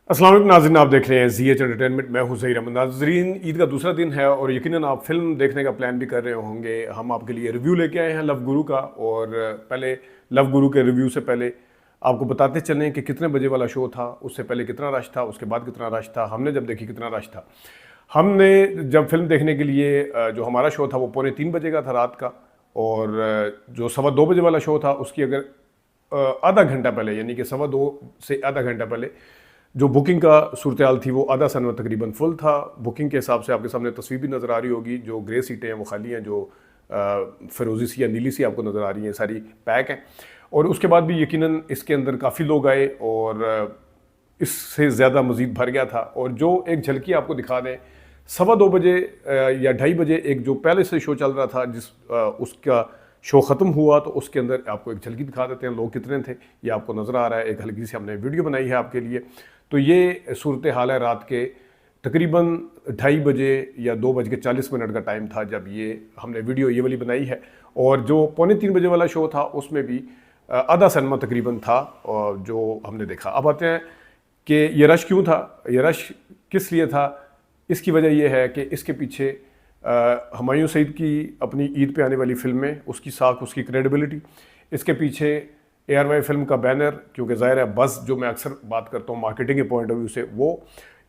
अस्सलाम वालेकुम नाज़रीन, आप देख रहे हैं ZH एंटरटेनमेंट। मैं हूं ज़हीर अहमद। नाज़रीन, ईद का दूसरा दिन है और यकीनन आप फिल्म देखने का प्लान भी कर रहे होंगे। हम आपके लिए रिव्यू लेके आए हैं लव गुरु का। और पहले लव गुरु के रिव्यू से पहले आपको बताते चलें कि कितने बजे वाला शो था, उससे पहले कितना रश था, उसके बाद कितना रश था, हमने जब देखी कितना रश था। हमने जब फिल्म देखने के लिए जो हमारा शो था वो 2:45 का था रात का। और जो 2:15 बजे वाला शो था उसकी अगर आधा घंटा पहले, यानी कि 2:15 से आधा घंटा पहले जो बुकिंग का सूरत हाल थी वो आधा सनवा तकरीबन फुल था। बुकिंग के हिसाब से आपके सामने तस्वीर भी नज़र आ रही होगी। जो ग्रे सीटें हैं वो खाली हैं, जो फिरोजी सी या नीली सी आपको नज़र आ रही हैं सारी पैक हैं। और उसके बाद भी यकीनन इसके अंदर काफ़ी लोग आए और इससे ज़्यादा मज़ीद भर गया था। और जो एक झलकी आपको दिखा दें, 2:15 बजे या 2:30 बजे एक जो पहले से शो चल रहा था उसका शो ख़त्म हुआ, तो उसके अंदर आपको एक झलकी दिखा देते हैं लोग कितने थे। ये आपको नज़र आ रहा है, एक हल्की सी हमने वीडियो बनाई है आपके लिए। तो ये सूरत हाल है रात के तकरीबन 2:30 बजे या 2:40 का टाइम था जब ये हमने वीडियो ये वाली बनाई है। और जो 2:45 बजे वाला शो था उसमें भी आधा सनमा तकरीबन था और जो हमने देखा। अब आते हैं कि ये रश क्यों था, ये रश किस लिए था। इसकी वजह यह है कि इसके पीछे हुमायूं सईद की अपनी ईद पे आने वाली फिल्में, उसकी साख, उसकी क्रेडिबिलिटी, इसके पीछे ARY फिल्म का बैनर, क्योंकि ज़ाहिर है बस जो मैं अक्सर बात करता हूँ मार्केटिंग के पॉइंट ऑफ व्यू से, वो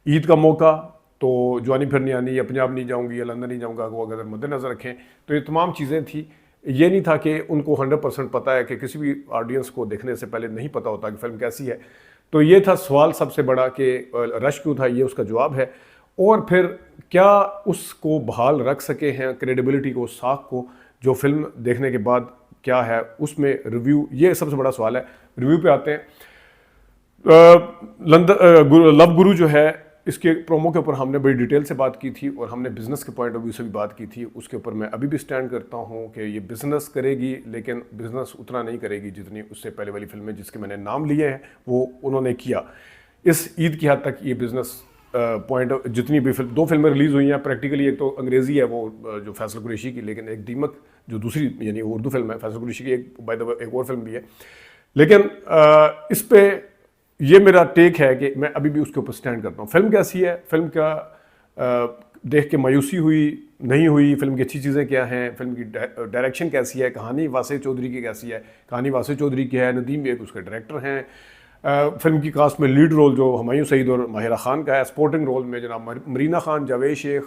ईद का मौका तो जवानी फिर नहीं आनी या पंजाब नहीं जाऊँगी या लंदन नहीं जाऊँगा, वो अगर मद्देनज़र रखें तो ये तमाम चीज़ें थी। ये नहीं था कि उनको 100% पता है कि किसी भी ऑडियंस को देखने से पहले नहीं पता होता कि फ़िल्म कैसी है। तो ये था सवाल सबसे बड़ा कि रश क्यों था, ये उसका जवाब है। और फिर क्या उसको बहाल रख सके हैं क्रेडिबिलिटी को, साख को, जो फिल्म देखने के बाद क्या है उसमें रिव्यू, ये सबसे बड़ा सवाल है। रिव्यू पे आते हैं। लव गुरु जो है इसके प्रोमो के ऊपर हमने बड़ी डिटेल से बात की थी और हमने बिज़नेस के पॉइंट ऑफ व्यू से भी बात की थी। उसके ऊपर मैं अभी भी स्टैंड करता हूँ कि ये बिज़नेस करेगी, लेकिन बिज़नेस उतना नहीं करेगी जितनी उससे पहले वाली फिल्में जिसके मैंने नाम लिए हैं वो उन्होंने किया। इस ईद की हद तक ये बिज़नेस पॉइंट जितनी भी दो फिल्में रिलीज़ हुई हैं प्रैक्टिकली, एक तो अंग्रेज़ी है वो जो फैसल कुरैशी की, लेकिन एक दीमक जो दूसरी यानी उर्दू फिल्म है, फैसल कुरैशी की एक बाय द वे एक और फिल्म भी है। लेकिन इस पे ये मेरा टेक है कि मैं अभी भी उसके ऊपर स्टैंड करता हूँ। फिल्म कैसी है, फिल्म का देख के मायूसी हुई नहीं हुई, फिल्म की अच्छी चीज़ें क्या हैं, फिल्म की डायरेक्शन कैसी है, कहानी वासे चौधरी की कैसी है। कहानी वासे चौधरी की है, नदीम बेग उसके डायरेक्टर हैं। फिल्म की कास्ट में लीड रोल जो हुमायूं सईद और माहिरा खान का है, स्पोर्टिंग रोल में जनाब मरीना खान, जावेद शेख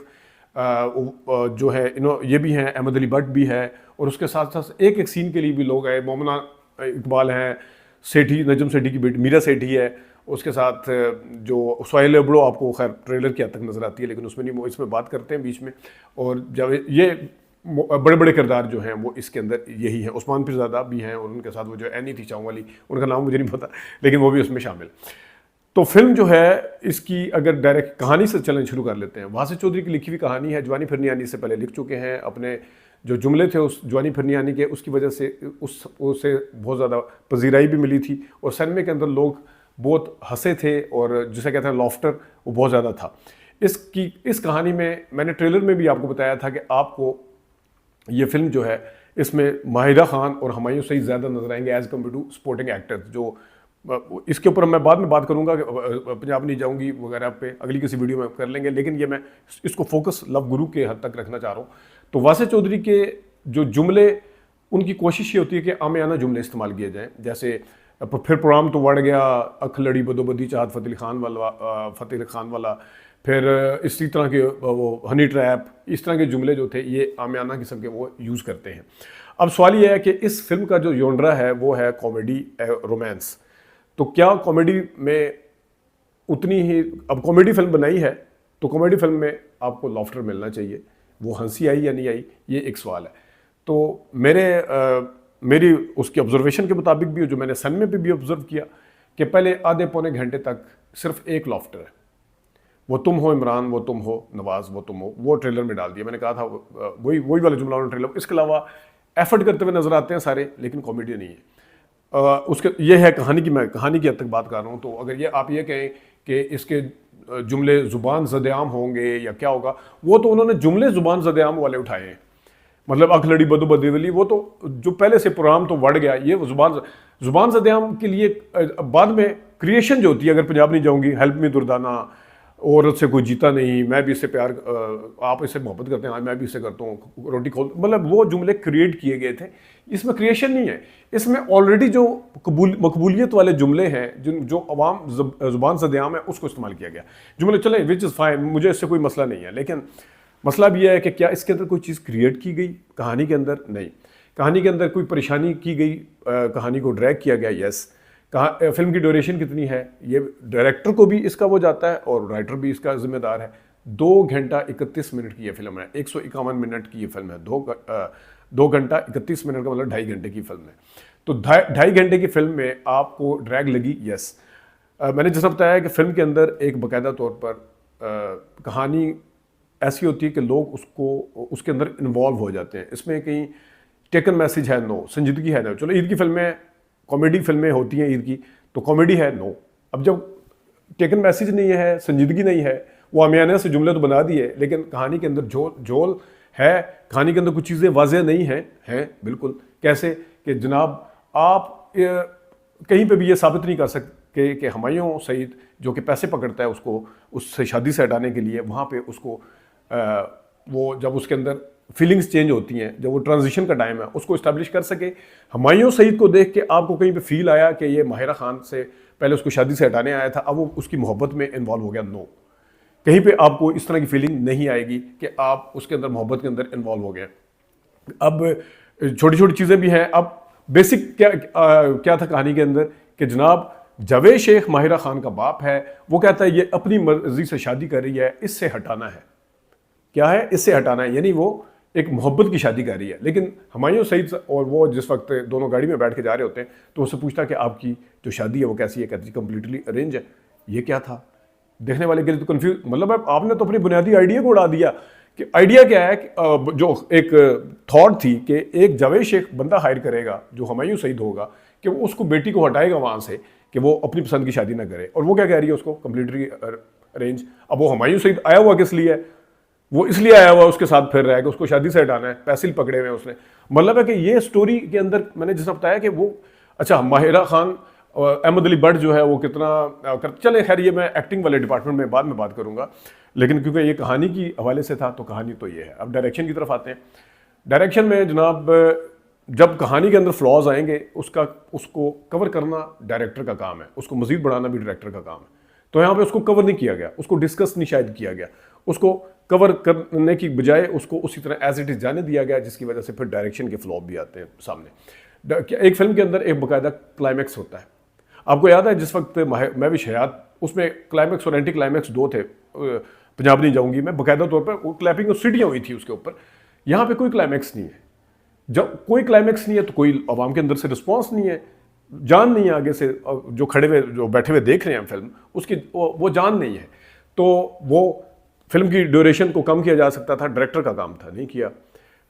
जो है ये भी हैं, अहमद अली भट्ट भी है। और उसके साथ साथ एक एक सीन के लिए भी लोग आए। मोमना इकबाल हैं, सेठी, नजम सेठी की बेटी मीरा सेठी है। उसके साथ जो सोहेल एबड़ो आपको खैर ट्रेलर की हद तक नज़र आती है, लेकिन उसमें नहीं, वो इसमें बात करते हैं बीच में। और जब ये बड़े बड़े किरदार जो हैं वो इसके अंदर यही हैं। उस्मान पीरज़ादा भी हैं और उनके साथ वो जो एनी थी चाँव वाली, उनका नाम मुझे नहीं पता, लेकिन वो भी उसमें शामिल। तो फिल्म जो है इसकी अगर डायरेक्ट कहानी से चलन शुरू कर लेते हैं। वासे चौधरी की लिखी हुई कहानी है, जवानी फिर नहीं आनी से पहले लिख चुके हैं। अपने जो जुमले थे उस जवानी फिर नहीं आनी के, उसकी वजह से उसे बहुत ज़्यादा पजीराई भी मिली थी और सिनेमा के अंदर लोग बहुत हंसे थे और जिसे कहते हैं लॉफ्टर वो बहुत ज़्यादा था। इस कहानी में मैंने ट्रेलर में भी आपको बताया था कि आपको ये फिल्म जो है इसमें माहिरा खान और हुमायूं सईद ज़्यादा नजर आएंगे as compare to sporting actors. जो इसके ऊपर मैं बाद में बात करूंगा कि पंजाब नहीं जाऊंगी वगैरह पे अगली किसी वीडियो में कर लेंगे, लेकिन ये मैं इसको फोकस लव गुरु के हद तक रखना चाह रहा हूँ। तो वासे चौधरी के जो जुमले, उनकी कोशिश ये होती है कि आमियाना जुमले इस्तेमाल किए जाएँ। जैसे फिर प्रोग्राम तो बढ़ गया, अख लड़ी बदोबदी चाहत फतेह खान वाला, फिर इसी तरह के वो हनी ट्रैप, इस तरह के जुमले जो थे ये आमियाना किस्म के वो यूज़ करते हैं। अब सवाल ये है कि इस फिल्म का जो जॉनरा है वो है कॉमेडी रोमांस। तो क्या कॉमेडी में उतनी ही, अब कॉमेडी फिल्म बनाई है तो कॉमेडी फिल्म में आपको लॉफ्टर मिलना चाहिए, वो हंसी आई या नहीं आई, ये एक सवाल है। तो मेरी उसकी ऑब्जर्वेशन के मुताबिक भी, जो मैंने सिनेमा पे भी ऑब्जर्व किया, कि पहले आधे पौने घंटे तक सिर्फ एक लॉफ्टर है, वो तुम हो इमरान, वो तुम हो नवाज, वो तुम हो, वो ट्रेलर में डाल दिया। मैंने कहा था वही वाला जुमला उन्होंने ट्रेलर। इसके अलावा एफर्ट करते हुए नजर आते हैं सारे, लेकिन कॉमेडी नहीं है। उसके ये है कहानी की, मैं कहानी की हद तक बात कर रहा हूँ। तो अगर ये आप ये कहें कि इसके जुमले ज़ुबान ज़द-ए-आम होंगे या क्या होगा, वो तो उन्होंने जुमले ज़ुबान ज़द-ए-आम वाले उठाए हैं। मतलब अख लड़ी बदो बदेवली, वो तो जो पहले से प्रोग्राम तो बढ़ गया, ये ज़ुबान ज़द-ए-आम के लिए बाद में क्रिएशन जो होती है, अगर पंजाब नहीं जाऊंगी, हेल्प मी दुर्दाना, औरत से कोई जीता नहीं, मैं भी इससे प्यार, आप इससे मोहब्बत करते हैं, हाँ मैं भी इससे करता हूँ, रोटी खोल, मतलब वो जुमले क्रिएट किए गए थे। इसमें क्रिएशन नहीं है, इसमें ऑलरेडी जो मकबूलियत वाले जुमले हैं, जो अवाम ज़ुबान ज़द-ए-आम है, उसको इस्तेमाल किया गया जुमले। चले विच इज़ फाइन, मुझे इससे कोई मसला नहीं है, लेकिन मसला भी यह है कि क्या इसके अंदर कोई चीज़ क्रिएट की गई कहानी के अंदर? नहीं। कहानी के अंदर कोई परेशानी की गई, कहानी को ड्रैग किया गया? यस। कहाँ फिल्म की ड्यूरेशन कितनी है? ये डायरेक्टर को भी इसका वो जाता है और राइटर भी इसका जिम्मेदार है। 2 घंटा 31 मिनट की ये फिल्म है, 151 मिनट की ये फिल्म है। 2 घंटा 31 मिनट का मतलब 2.5 घंटे की फिल्म है। तो 2.5 घंटे की फिल्म में आपको ड्रैग लगी? यस। मैंने जैसा बताया कि फिल्म के अंदर एक बाकायदा तौर पर कहानी ऐसी होती है कि लोग उसके अंदर इन्वॉल्व हो जाते हैं। इसमें कहीं टेकन मैसेज है? नो। संजीदगी है? नो। चलो ईद की फिल्में, कॉमेडी फिल्में होती हैं ईद की, तो कॉमेडी है? नो। अब जब टेकन मैसेज नहीं है, संजीदगी नहीं है, वो आमियाना से जुमले तो बना दिए, लेकिन कहानी के अंदर जोल है, कहानी के अंदर कुछ चीज़ें वाज़ेह नहीं हैं बिल्कुल। कैसे कि जनाब आप कहीं पे भी ये साबित नहीं कर सकते कि हुमायूं सईद जो कि पैसे पकड़ता है उसको उससे शादी से हटाने के लिए, वहाँ पे उसको वो जब उसके अंदर फीलिंग्स चेंज होती हैं, जब वो ट्रांजिशन का टाइम है, उसको इस्टेब्लिश कर सके। हुमायूं सईद को देख के आपको कहीं पे फील आया कि ये माहिरा खान से पहले उसको शादी से हटाने आया था, अब वो उसकी मोहब्बत में इन्वॉल्व हो गया? नो। कहीं पे आपको इस तरह की फीलिंग नहीं आएगी कि आप उसके अंदर मोहब्बत के अंदर इन्वॉल्व हो गए। अब छोटी छोटी चीज़ें भी हैं। अब बेसिक क्या था कहानी के अंदर कि जनाब जावेद शेख माहिरा खान का बाप है, वो कहता है ये अपनी मर्जी से शादी कर रही है, इससे हटाना है। क्या है? इससे हटाना है, यानी वो एक मोहब्बत की शादी कर रही है। लेकिन हुमायूं सईद और वो जिस वक्त दोनों गाड़ी में बैठ के जा रहे होते हैं, तो उससे पूछता कि आपकी जो शादी है वो कैसी है? कहती कंप्लीटली अरेंज है। ये क्या था? देखने वाले के लिए तो कंफ्यूज, मतलब आपने तो अपनी बुनियादी आइडिया को उड़ा दिया कि आइडिया क्या है कि जो एक थॉट थी कि एक जावेद शेख बंदा हायर करेगा जो हुमायूं सईद होगा, कि वो उसको बेटी को हटाएगा वहाँ से कि वो अपनी पसंद की शादी ना करे। और वो क्या कह रही है? उसको कंप्लीटली अरेंज। अब वो हुमायूं सईद आया हुआ किस लिए है? वो इसलिए आया हुआ उसके साथ फिर रहा है कि उसको शादी से हटाना है, पैसे पकड़े हुए हैं उसने। मतलब है कि ये स्टोरी के अंदर मैंने जैसा बताया कि वो अच्छा माहिरा खान अहमद अली बट जो है वो कितना चले, खैर ये मैं एक्टिंग वाले डिपार्टमेंट में बाद में बात करूंगा, लेकिन क्योंकि ये कहानी की हवाले से था तो कहानी तो ये है। अब डायरेक्शन की तरफ आते हैं। डायरेक्शन में जनाब जब कहानी के अंदर फ्लॉज आएंगे उसको कवर करना डायरेक्टर का काम है, उसको मजीद बढ़ाना भी डायरेक्टर का काम है। तो यहाँ पे उसको कवर नहीं किया गया, उसको डिस्कस नहीं शायद किया गया, उसको कवर करने की बजाय उसको उसी तरह एज इट इज़ जाने दिया गया, जिसकी वजह से फिर डायरेक्शन के फ्लॉप भी आते हैं सामने। एक फिल्म के अंदर एक बाकायदा क्लाइमैक्स होता है। आपको याद है जिस वक्त महविश हयात, उसमें क्लाइमैक्स और एंटी क्लाइमैक्स 2 थे। पंजाब नहीं जाऊंगी मैं, बाकायदा तौर पर क्लैपिंग और सीटियाँ हुई थी उसके ऊपर। यहाँ पे कोई क्लाइमैक्स नहीं है। जब कोई क्लाइमैक्स नहीं है तो कोई आवाम के अंदर से रिस्पॉन्स नहीं है, जान नहीं है आगे से, जो खड़े हुए जो बैठे हुए देख रहे हैं फिल्म, उसकी वो जान नहीं है। तो वो फिल्म की ड्यूरेशन को कम किया जा सकता था, डायरेक्टर का काम था, नहीं किया।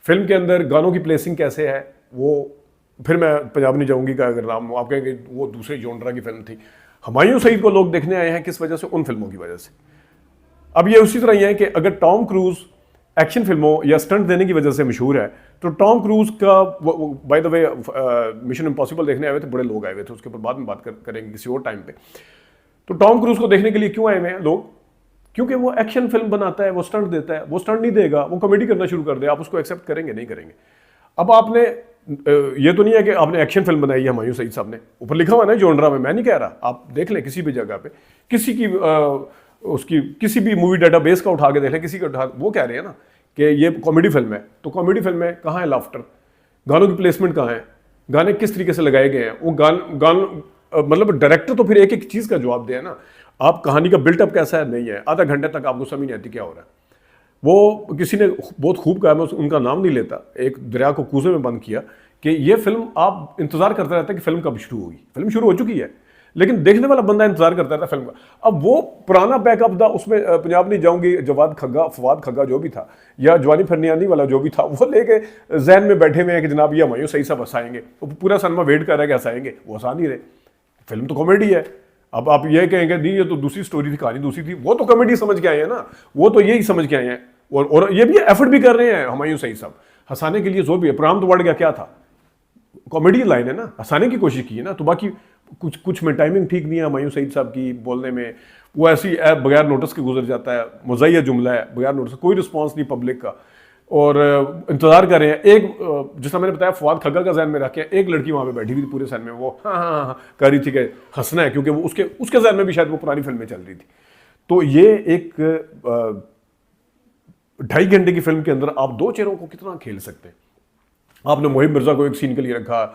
फिल्म के अंदर गानों की प्लेसिंग कैसे है, वो फिर मैं पंजाब नहीं जाऊंगी का अगर नाम आप कहेंगे वो दूसरे जॉनरा की फिल्म थी। हुमायूं सईद को लोग देखने आए हैं किस वजह से? उन फिल्मों की वजह से। अब ये उसी तरह ही है कि अगर टॉम क्रूज एक्शन फिल्मों या स्टंट देने की वजह से मशहूर है, तो टॉम क्रूज का by the way mission impossible देखने आए हुए थे, बड़े लोग आए हुए थे, उसके ऊपर बाद में बात करेंगे किसी और टाइम पे। तो टॉम क्रूज को देखने के लिए क्यों आए हुए हैं लोग? क्योंकि वो एक्शन फिल्म बनाता है, वो स्टंट देता है। वो स्टंट नहीं देगा, वो कॉमेडी करना शुरू कर दे, आप उसको एक्सेप्ट करेंगे? नहीं करेंगे। अब आपने ये तो नहीं है कि आपने एक्शन फिल्म बनाई है हुमायूं सईद साहब ने, ऊपर लिखा हुआ ना जॉनरा में, मैं नहीं कह रहा, आप देख लें किसी भी जगह पे, किसी की उसकी किसी भी मूवी डाटाबेस का उठा के देख लें, किसी का उठा, वो कह रहे हैं ना कि ये कॉमेडी फिल्म है। तो कॉमेडी फिल्म में कहाँ है लाफ्टर? गानों की प्लेसमेंट कहाँ है? गाने किस तरीके से लगाए गए हैं? वो गान मतलब डायरेक्टर तो फिर एक एक चीज़ का जवाब दे ना। आप कहानी का बिल्टअप कैसा है? नहीं है, आधा घंटे तक आपको समझ नहीं आती क्या हो रहा है। वो किसी ने बहुत खूब कहा, मैं उनका नाम नहीं लेता, एक दरिया को कूजे में बंद किया कि ये फिल्म आप इंतजार करते रहते हैं कि फिल्म कब शुरू होगी। फिल्म शुरू हो चुकी है, लेकिन देखने वाला बंदा इंतजार करता रहता है फिल्म का। अब वो पुराना बैकअप था, उसमें पंजाब नहीं जाऊंगी, फवाद खग्गा जो भी था, या जवानी फरनियानी वाला जो भी था, वो लेके जहन में बैठे हुए हैं कि जनाब ये हुमायूं सईद साहब हंसाएंगे। वो पूरा सिनेमा वेट कर रहा है कि हंसाएंगे, वो हंसा नहीं रहे। फिल्म तो कॉमेडी है। अब आप ये कहेंगे नहीं ये तो दूसरी स्टोरी थी, कहानी दूसरी थी, वो तो कॉमेडी समझ के आए हैं ना, वो तो यही समझ के आए हैं। और ये भी एफर्ट भी कर रहे हैं हुमायूं सईद साहब, हंसाने के लिए जोर भी है। प्रोग्राम तो बढ़ गया, क्या था? कॉमेडी लाइन है ना, हंसाने की कोशिश की है ना। तो बाकी कुछ कुछ में टाइमिंग ठीक नहीं है हुमायूं सईद साहब की बोलने में, वो ऐसी ऐप बगैर नोटिस के गुजर जाता है, मुज़य्या जुमला है, बगैर नोटिस, कोई रिस्पांस नहीं पब्लिक का, और इंतजार कर रहे हैं। एक जिस मैंने बताया फवाद खग्गर का जहन में रख के, एक लड़की वहाँ पे बैठी हुई थी पूरे सन में, वो हाँ हाँ हाँ कर रही थी कि हंसना है, क्योंकि वो उसके जहन में भी शायद वो पुरानी फिल्में चल रही थी। तो ये एक 2.5 घंटे की फिल्म के अंदर आप दो चेहरों को कितना खेल सकते हैं। आपने मोहिब मिर्जा को एक सीन के लिए रखा,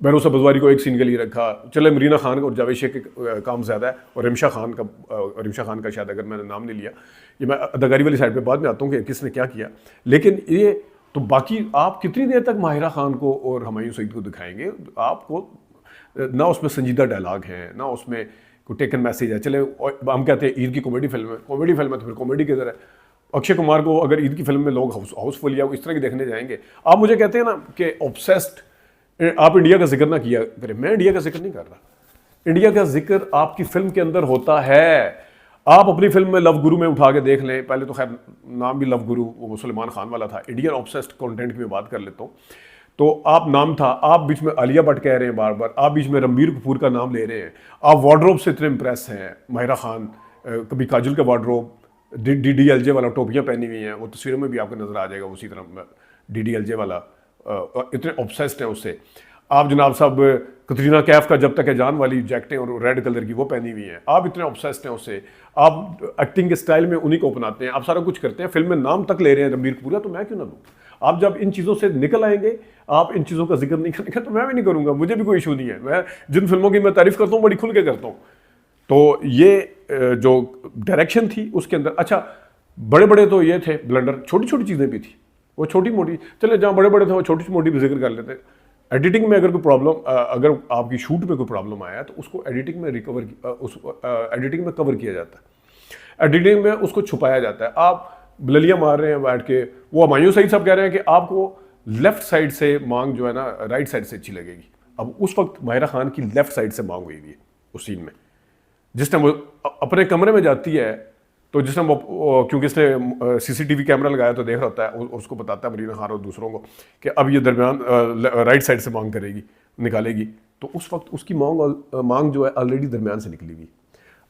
बहरोसा बजवारी को एक सीन के लिए रखा, चले मरीना खान और जावेद शेख के काम ज़्यादा है, और रिमशा खान का शायद अगर मैंने नाम नहीं लिया, ये मैं अदाकारी वाली साइड पे बाद में आता हूँ कि किसने क्या किया। लेकिन ये तो बाकी आप कितनी देर तक माहिरा खान को और हुमायूं सईद को दिखाएंगे, आपको ना उसमें संजीदा डायलॉग हैं, ना उसमें कोई टेकन मैसेज है। चले हम कहते हैं ईद की कॉमेडी फिल्म है तो फिर कॉमेडी किधर है। अक्षय कुमार को अगर ईद की फिल्म में लोग हाउसफुल या इस तरह की देखने जाएंगे, आप मुझे कहते हैं ना कि ऑब्सेस्ड, आप इंडिया का जिक्र ना किया करें, मैं इंडिया का जिक्र नहीं कर रहा। इंडिया का जिक्र आपकी फिल्म के अंदर होता है। आप अपनी फिल्म में लव गुरु में उठा के देख लें, पहले तो खैर नाम भी लव गुरु वो सलमान खान वाला था, इंडियन ऑब्सेस्ड कंटेंट की मैं बात कर लेता हूँ। तो आप नाम था, आप बीच में आलिया भट्ट कह रहे हैं बार बार, आप बीच में रणबीर कपूर का नाम ले रहे हैं, आप वार्डरोब से इतने इंप्रेस हैं, माहिरा खान, कभी काजल का वार्डरोब, DDLJ वाला टोपियाँ पहनी हुई हैं, वो तस्वीरों में भी आपको नजर आ जाएगा उसी तरह DDLJ वाला, इतने ऑब्सेस्ड हैं उससे। आप जनाब साहब कतरीना कैफ का जब तक है जान वाली जैकेटें और रेड कलर की वो पहनी हुई हैं, आप इतने ऑब्सेस्ड हैं उससे, आप एक्टिंग के स्टाइल में उन्हीं को अपनाते हैं, आप सारा कुछ करते हैं, फिल्म में नाम तक ले रहे हैं रणबीर कपूर, तो मैं क्यों ना दूँ। आप जब इन चीज़ों से निकल आएंगे, आप इन चीज़ों का जिक्र नहीं करेंगे तो मैं भी नहीं करूँगा, मुझे भी कोई इशू नहीं है। मैं जिन फिल्मों की मैं तारीफ करता हूँ बड़ी खुल के करता हूँ। तो ये जो डायरेक्शन थी उसके अंदर, अच्छा बड़े बड़े तो ये थे ब्लंडर, छोटी छोटी चीज़ें भी थी, वो छोटी मोटी, चले जहाँ बड़े बड़े थे वो छोटी मोटी भी जिक्र कर लेते। एडिटिंग में अगर कोई प्रॉब्लम, अगर आपकी शूट में कोई प्रॉब्लम आया तो उसको एडिटिंग में एडिटिंग में कवर किया जाता है, एडिटिंग में उसको छुपाया जाता है। आप बललियाँ मार रहे हैं बैठ के, वो हुमायूं सईद साहब कह रहे हैं कि आपको लेफ्ट साइड से मांग जो है ना राइट साइड से अच्छी लगेगी। अब उस वक्त माहिरा खान की लेफ्ट साइड से मांग हुई थी उस सीन में, जिस टाइम वो अपने कमरे में जाती है, तो जिस टाइम वो क्योंकि इसने CCTV कैमरा लगाया तो देख रहा होता है, उसको बताता है मरीना खान और दूसरों को कि अब ये दरमियान राइट साइड से मांग करेगी, निकालेगी, तो उस वक्त उसकी मांग जो है ऑलरेडी दरमियान से निकली हुई।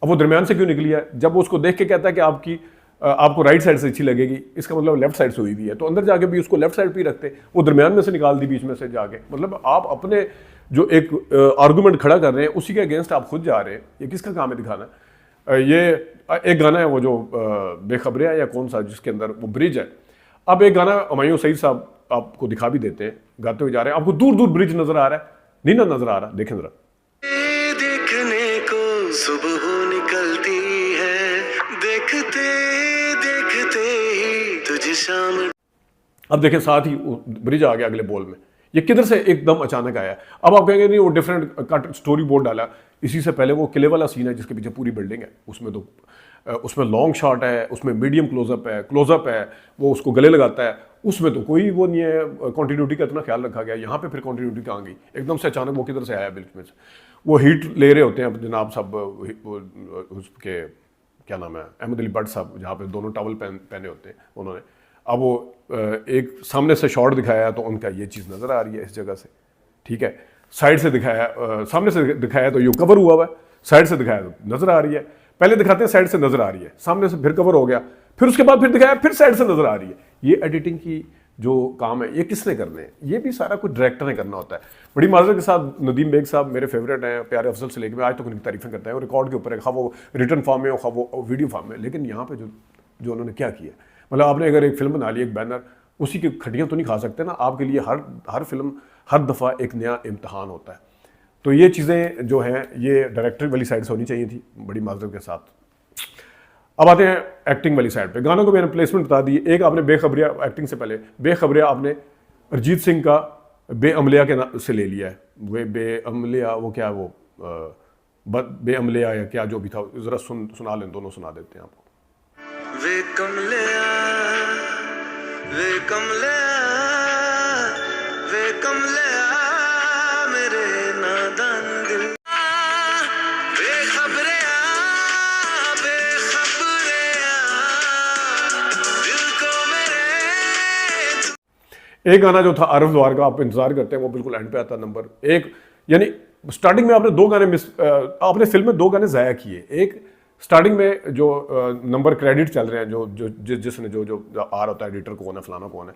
अब वो दरमियान से क्यों निकली है, जब वो उसको देख के कहता है कि आपको राइट साइड से अच्छी लगेगी, इसका मतलब लेफ्ट साइड से हुई हुई है, तो अंदर जाके भी उसको लेफ्ट साइड पे ही रखते, वो दरमियान में से निकाल दी बीच में से जाके। मतलब आप अपने जो एक आर्गूमेंट खड़ा कर रहे हैं उसी के अगेंस्ट आप खुद जा रहे हैं, ये किसका काम है दिखाना। ये एक गाना है वो जो बेखबरिया या कौन सा जिसके अंदर वो ब्रिज है, अब एक गाना हुमायूं सईद साहब आपको दिखा भी देते हैं, गाते हुए जा रहे हैं, आपको दूर दूर ब्रिज नजर आ रहा है, नहीं ना नजर आ रहा, देखें जरा। देखने को सुबह निकलती है, देखते देखते ही तुझे शाम। अब देखें साथ ही ब्रिज आ गया अगले बोल में, ये किधर से एकदम अचानक आया। अब आप कहेंगे नहीं वो डिफरेंट कट स्टोरी बोर्ड डाला, इसी से पहले वो किले वाला सीन है जिसके पीछे पूरी बिल्डिंग है, उसमें तो उसमें लॉन्ग शॉट है, उसमें मीडियम क्लोजअप है, वो उसको गले लगाता है, उसमें तो कोई वो नहीं है, कॉन्टीन्यूटी का इतना ख्याल रखा गया। यहाँ पे फिर कॉन्टीन्यूटी कहाँ गई, एकदम से अचानक वो किधर से आया बिल्कुल से। वो हीट ले रहे होते हैं जनाब साहब उसके क्या नाम है, अहमद अली भट्ट साहब, जहाँ पे दोनों टॉवल पहने होते हैं उन्होंने। अब वो एक सामने से शॉट दिखाया तो उनका ये चीज़ नज़र आ रही है इस जगह से, ठीक है, साइड से दिखाया, सामने से दिखाया तो ये कवर हुआ हुआ है, साइड से दिखाया तो नज़र आ रही है, पहले दिखाते हैं साइड से नज़र आ रही है, सामने से फिर कवर हो गया, फिर उसके बाद फिर दिखाया फिर साइड से नज़र आ रही है। ये एडिटिंग की जो काम है ये किसने करने हैं, ये भी सारा कुछ डायरेक्टर ने करना होता है। बड़ी माजरत के साथ नदीम बेग साहब मेरे फेवरेट हैं, प्यारे अफजल से लेकर मैं आज तक उनकी तारीफें करता है, रिकॉर्ड के ऊपर है, खा वो रिटर्न फॉर्म में हो खा वो वीडियो फॉर्म में, लेकिन यहाँ पे जो उन्होंने क्या किया, मतलब आपने अगर एक फिल्म बना ली, एक बैनर, उसी की खटियाँ तो नहीं खा सकते ना, आपके लिए हर फिल्म हर दफ़ा एक नया इम्तहान होता है। तो ये चीज़ें जो हैं ये डायरेक्टर वाली साइड से होनी चाहिए थी, बड़ी माजरत के साथ। अब आते हैं एक्टिंग वाली साइड पे। गानों को मैंने प्लेसमेंट बता दी, एक आपने बेखबरिया, एक्टिंग से पहले बेखबरिया आपने अरिजीत सिंह का बेअमलिया के से ले लिया है, वे बेअमलिया वो क्या वो बेअमलिया या क्या जो भी था, ज़रा सुना लें, दोनों सुना देते हैं आपको। वे कमलिया, वे कमलिया, वे कमलिया मेरे नादान दिल, बेखबरिया, बेखबरिया दिल को मेरे। एक गाना जो था आरिफ द्वार का, आप इंतजार करते हैं, वो बिल्कुल एंड पे आता नंबर एक, यानी स्टार्टिंग में आपने 2 गाने आपने फिल्म में 2 गाने ज़ाया किए। एक स्टार्टिंग में जो नंबर क्रेडिट चल रहे हैं, जिसने जो आ रहा होता है एडिटर कौन है, फलाना कौन है,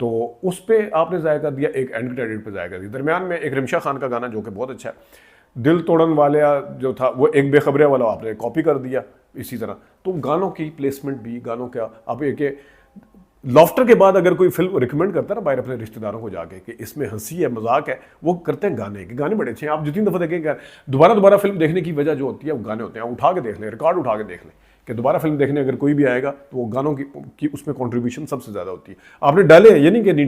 तो उस पर आपने ज़ाया कर दिया, एक एंड क्रेडिट पे ज़ाया कर दिया। दरमियान में एक रिमशा खान का गाना जो कि बहुत अच्छा है, दिल तोड़न वाले जो था वो एक बेखबरे वाला आपने कॉपी कर दिया इसी तरह। तो गानों की प्लेसमेंट भी, गानों का आप एक लॉफ्टर के बाद अगर कोई फिल्म रिकमेंड करता है ना बाहर अपने रिश्तेदारों को जाके कि इसमें हंसी है, मजाक है, वो करते हैं गाने के। गाने बड़े अच्छे हैं, आप जितनी दफ़ा देखेंगे दोबारा फिल्म देखने की वजह जो होती है वो गाने होते हैं। उठा के देख लें, रिकॉर्ड उठा के देख लें कि दोबारा फिल्म देखने अगर कोई भी आएगा तो वो गानों की उसमें कंट्रीब्यूशन सबसे ज़्यादा होती है। आपने डाले हैं, ये नहीं कि नहीं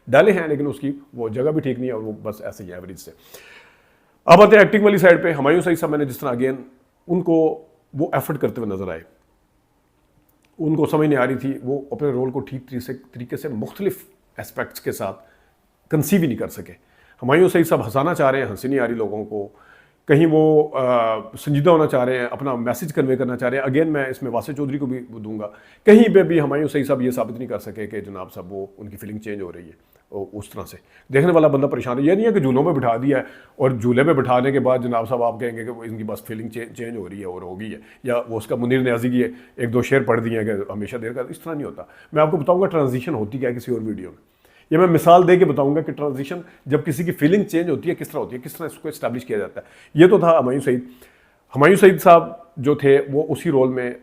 डाले हैं, लेकिन उसकी वो जगह भी ठीक नहीं है और वो बस ऐसे ही एवरेज से। अब आते हैं एक्टिंग वाली साइड पे। हुमायूं सईद साहब, मैंने जिस तरह अगेन उनको वो एफर्ट करते हुए नजर आए, उनको समझ नहीं आ रही थी, वो अपने रोल को ठीक तरीके से मुख्तलिफ एस्पेक्ट्स के साथ कंसीव ही नहीं कर सके। हुमायूं सईद साहब हंसाना चाह रहे हैं, हंसी नहीं आ रही लोगों को, कहीं वो संजीदा होना चाह रहे हैं, अपना मैसेज कन्वे करना चाह रहे हैं। अगेन मैं इसमें वासिफ चौधरी को भी दूंगा, कहीं पे भी हुमायूं सईद साहब ये साबित नहीं कर सके कि जनाब साहब वो उनकी फीलिंग चेंज हो रही है। उस तरह से देखने वाला बंदा परेशान है। ये नहीं है कि झूलों में बिठा दिया है और झूले में बिठाने के बाद जनाब साहब आप कहेंगे कि इनकी बस फीलिंग चेंज हो रही है और हो गई है, या वो उसका मुनीर न्याजी की 1-2 शेर पढ़ दिए हैं कि हमेशा देर का। इस तरह नहीं होता। मैं आपको बताऊंगा ट्रांजिशन होती क्या है किसी और वीडियो में। ये मैं मिसाल दे के बताऊंगा कि ट्रांजिशन जब किसी की फीलिंग चेंज होती है किस तरह होती है, किस तरह इसको इस्टेब्लिश किया जाता है। ये तो था हुमायूं सईद। हुमायूं सईद साहब जो थे वो उसी रोल में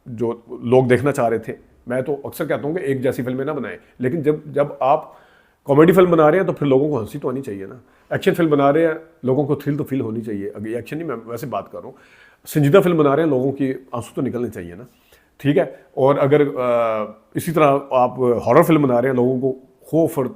जो लोग देखना चाह रहे थे। मैं तो अक्सर कहता हूँ कि एक जैसी फिल्में ना बनाएं, लेकिन जब आप कॉमेडी फिल्म बना रहे हैं तो फिर लोगों को हंसी तो आनी चाहिए ना। एक्शन फिल्म बना रहे हैं, लोगों को थ्रिल तो फील होनी चाहिए। अगर एक्शन नहीं, मैं वैसे बात कर रहा हूँ, संजीदा फिल्म बना रहे हैं, लोगों की आंसू तो निकलने चाहिए ना, ठीक है। और अगर इसी तरह आप हॉरर फिल्म बना रहे हैं, लोगों को खौफ और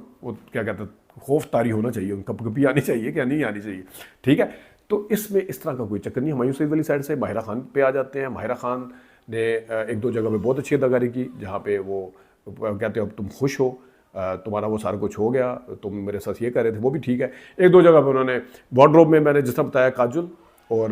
क्या कहते हैं खौफ तारी होना चाहिए, उनका कभी आनी चाहिए, क्या नहीं आनी चाहिए, ठीक है। तो इसमें इस तरह का कोई चक्कर नहीं। हुमायूं सईद वाली साइड से माहिरा खान पे आ जाते हैं। माहिरा खान ने 1-2 जगह पे बहुत अच्छी अदाकारी की, जहाँ पे वो कहते हैं अब तुम खुश हो, तुम्हारा वो सारा कुछ हो गया, तुम मेरे साथ ये कर रहे थे, वो भी ठीक है। 1-2 जगह पे उन्होंने वार्डरोब में, मैंने जिस तरह बताया, काजुल और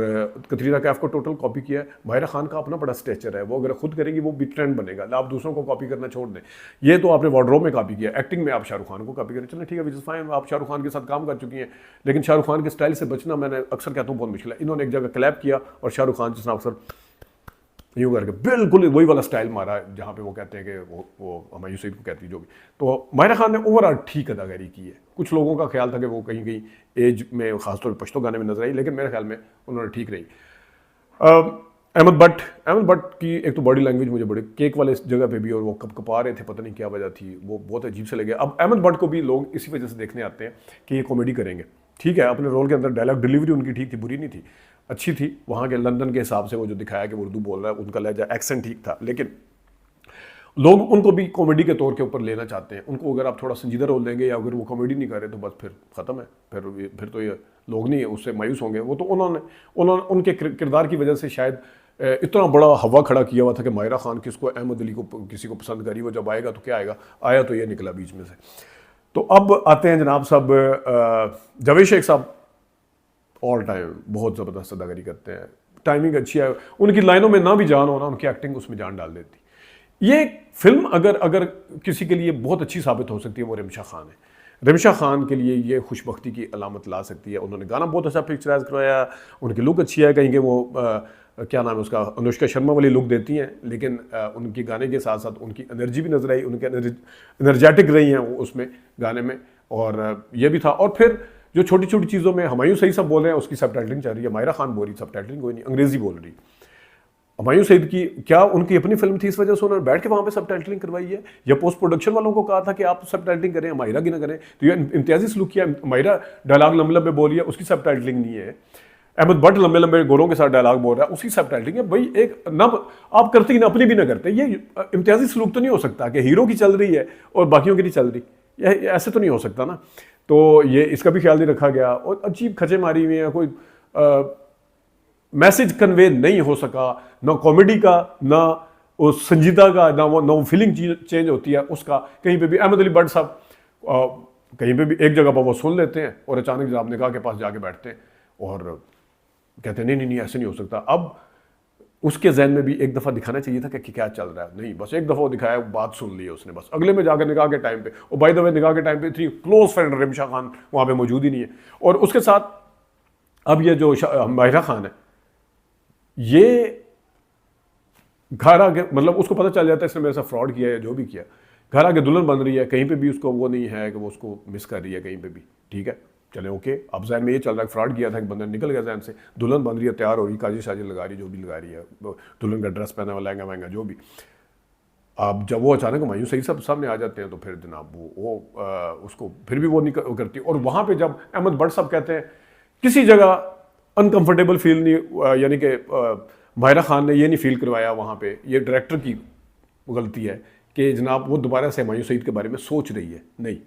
कतरीना कैफ को टोटल कॉपी किया है। माहिरा खान का अपना बड़ा स्टेचर है, वो अगर खुद करेगी वो भी ट्रेंड बनेगा। आप दूसरों को कॉपी करना छोड़ दें। ये तो आपने वार्डरोब में कॉपी किया, एक्टिंग में आप शाहरुख खान को कॉपी करें, चलें ठीक है, विच इज़ फाइन, आप शाहरुख खान के साथ काम कर चुकी हैं। लेकिन शाहरुख खान के स्टाइल से बचना, मैंने अक्सर कहता हूँ, बहुत मुश्किल है। इन्होंने एक जगह क्लैप किया और शाहरुख खान जिस तरह अक्सर यूँ करके बिल्कुल वही वाला स्टाइल मारा, जहाँ पे वो कहते हैं कि वो हुमायूं सईद को कहती है जो भी। तो माहिरा खान ने ओवरऑल ठीक अदाकारी की है। कुछ लोगों का ख्याल था कि वो कहीं एज में खासतौर पर पश्तो गाने में नजर आई, लेकिन मेरे ख्याल में उन्होंने ठीक रही। अहमद भट्ट की एक तो बॉडी लैंग्वेज मुझे बड़े केक वाले जगह पे भी, और वो कपा रहे थे, पता नहीं क्या वजह थी, वो बहुत अजीब से लगे। अब अहमद भट्ट को भी लोग इसी वजह से देखने आते हैं कि ये कॉमेडी करेंगे, ठीक है। अपने रोल के अंदर डायलॉग डिलीवरी उनकी ठीक थी, बुरी नहीं थी, अच्छी थी। वहाँ के लंदन के हिसाब से वो जो दिखाया कि वो उर्दू बोल रहा है, उनका लहजा एक्सेंट ठीक था, लेकिन लोग उनको भी कॉमेडी के तौर के ऊपर लेना चाहते हैं। उनको अगर आप थोड़ा संजीदा रोल देंगे या अगर वो कॉमेडी नहीं करे तो बस फिर ख़त्म है, फिर तो ये लोग नहीं है उससे मायूस होंगे। वो तो उन्होंने उनके किरदार की वजह से शायद इतना बड़ा हवा खड़ा किया हुआ था कि माहिरा खान किसको, अहमद अली को किसी को पसंद करी, वो जब आएगा तो क्या आएगा, आया तो ये निकला बीच में से। तो अब आते हैं जनाब साहब जावेद शेख साहब, ऑल टाइम बहुत ज़बरदस्त अदाकारी करते हैं, टाइमिंग अच्छी है, उनकी लाइनों में ना भी जान हो ना, उनकी एक्टिंग उसमें जान डाल देती। ये फिल्म अगर किसी के लिए बहुत अच्छी साबित हो सकती है वो रिमशा खान है। रिमशा खान के लिए ये खुशबख्ती की अलामत ला सकती है। उन्होंने गाना बहुत अच्छा पिक्चराइज करवाया, उनकी लुक अच्छी है, कहीं के वो क्या नाम है उसका, अनुष्का शर्मा वाली लुक देती हैं, लेकिन उनके गाने के साथ साथ उनकी एनर्जी भी नजर आई, उनके एनर्जेटिक रही हैं वो उसमें गाने में, और ये भी था। और फिर जो छोटी छोटी चीज़ों में हुमायूं सईद सब बोल रहे हैं उसकी सबटाइटलिंग चल रही है, माहिरा खान बोल रही, सबटाइटलिंग कोई नहीं, अंग्रेजी बोल रही। हुमायूं सईद की क्या उनकी अपनी फिल्म थी, इस वजह से उन्होंने बैठ के वहाँ पे सबटाइटलिंग करवाई है, या पोस्ट प्रोडक्शन वालों को कहा था कि आप सबटाइटलिंग करें, माहिरा की ना करें? तो ये इम्तियाजी सलूक किया। माहिरा डायलॉग लंबे लंबे बोली है, उसकी सबटाइटलिंग नहीं है। अहमद भट्ट लंबे लंबे गोरों के साथ डायलॉग बोल रहा है, उसकी सबटाइटलिंग है। भाई एक ना आप करते ही ना अपनी भी ना करते, ये इम्तियाजी सलूक तो नहीं हो सकता कि हीरो की चल रही है और बाकियों की नहीं चल रही, ऐसे तो नहीं हो सकता ना। तो ये इसका भी ख्याल नहीं रखा गया, और अजीब खचे मारी हुई हैं, कोई मैसेज कन्वे नहीं हो सका, ना कॉमेडी का, ना उस संजीदा का, ना वो फीलिंग चेंज होती है उसका। कहीं पे भी अहमद अली भट्ट साहब कहीं पे भी एक जगह पर वो सुन लेते हैं और अचानक जनाब निकाह के पास जाके बैठते हैं और कहते हैं नहीं ऐसे नहीं हो सकता। अब उसके जहन में भी एक दफ़ा दिखाना चाहिए था कि क्या चल रहा है, नहीं, बस एक दफ़ा वो दिखाया, बात सुन ली उसने, बस अगले में जाकर निकाह के टाइम पे, और बाय द वे निकाह के टाइम पे इतनी क्लोज फ्रेंड रिमशा खान वहाँ पे मौजूद ही नहीं है। और उसके साथ अब ये जो माहिरा खान है, ये घर आके मतलब उसको पता चल जाता है इसने मेरे साथ फ्रॉड किया है, जो भी किया, घर आके दुल्हन बन रही है, कहीं पे भी उसको वो नहीं है कि वो उसको मिस कर रही है कहीं पे भी, ठीक है, चले ओके। अब जहन में ये चल रहा है फ्रॉड किया था कि बंदा निकल गया जहन से, दुल्हन बन रही है, तैयार हो रही, काजी शाजी लगा रही, जो भी लगा रही है, दुल्हन का ड्रेस पहना हुआ, लहंगा वहंगा जो भी। अब जब वो अचानक हुमायूं सही सब सामने आ जाते हैं तो फिर जनाब उसको फिर भी वो नहीं करती। और वहाँ पे जब अहमद भट्ट साहब कहते हैं किसी जगह अनकंफर्टेबल फील नहीं, यानी कि माहिरा खान ने ये नहीं फील करवाया वहाँ पे, ये डायरेक्टर की गलती है कि जनाब वो दोबारा से हुमायूं सईद के बारे में सोच रही है, नहीं।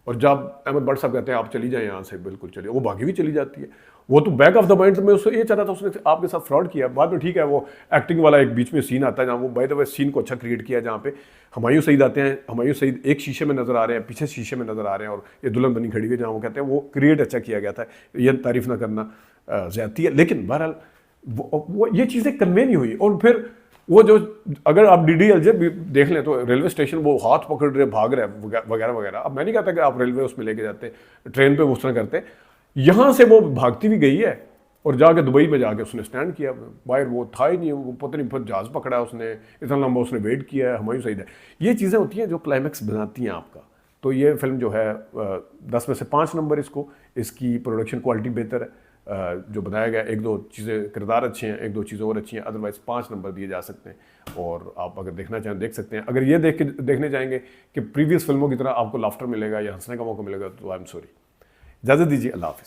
और जब अहमद भट्ट साहब कहते हैं आप चली जाए यहाँ से, बिल्कुल चलिए, वो भागी भी चली जाती है। वो तो बैक ऑफ द माइंड में उसको ये चाह रहा था उसने आपके साथ फ्रॉड किया। बाद में ठीक है वो एक्टिंग वाला एक बीच में सीन आता है जहाँ वो बाय द वे सीन को अच्छा क्रिएट किया, जहाँ पे हुमायूं सईद आते हैं, हुमायूं सईद एक शीशे में नजर आ रहे हैं, पीछे शीशे में नजर आ रहे हैं और ये दुल्हन बनी खड़ी हुई, जहाँ वो कहते हैं वो क्रिएट अच्छा किया गया था, ये तारीफ ना करना ज्यादती है। लेकिन बहरहाल वो ये चीज़ें कन्वे नहीं हुई। और फिर वो जो अगर आप DDLJ भी देख लें तो रेलवे स्टेशन वो हाथ पकड़ रहे भाग रहे वगैरह वगैरह। अब मैं नहीं कहता कि आप रेलवे उसमें लेके जाते, ट्रेन पे उस तरह करते, यहाँ से वो भागती भी गई है और जाके दुबई में जाके उसने स्टैंड किया बाहर, वो था ही नहीं, वो पता नहीं फिर जहाज़ पकड़ा उसने, इतना लंबा उसने वेट किया है, हुमायूं सईद है। ये चीज़ें होती हैं जो क्लाइमैक्स बनाती हैं आपका। तो ये फिल्म जो है 10 में से 5 नंबर इसको, इसकी प्रोडक्शन क्वालिटी बेहतर है, जो बनाया गया, एक दो चीज़ें किरदार अच्छे हैं, एक दो चीज़ें और अच्छी हैं, अदरवाइज़ 5 नंबर दिए जा सकते हैं। और आप अगर देखना चाहें देख सकते हैं। अगर ये देखने जाएंगे कि प्रीवियस फिल्मों की तरह आपको लाफ्टर मिलेगा या हंसने का मौका मिलेगा तो आई एम सॉरी, इजाज़त दीजिए, अल्लाह हाफ़िज़।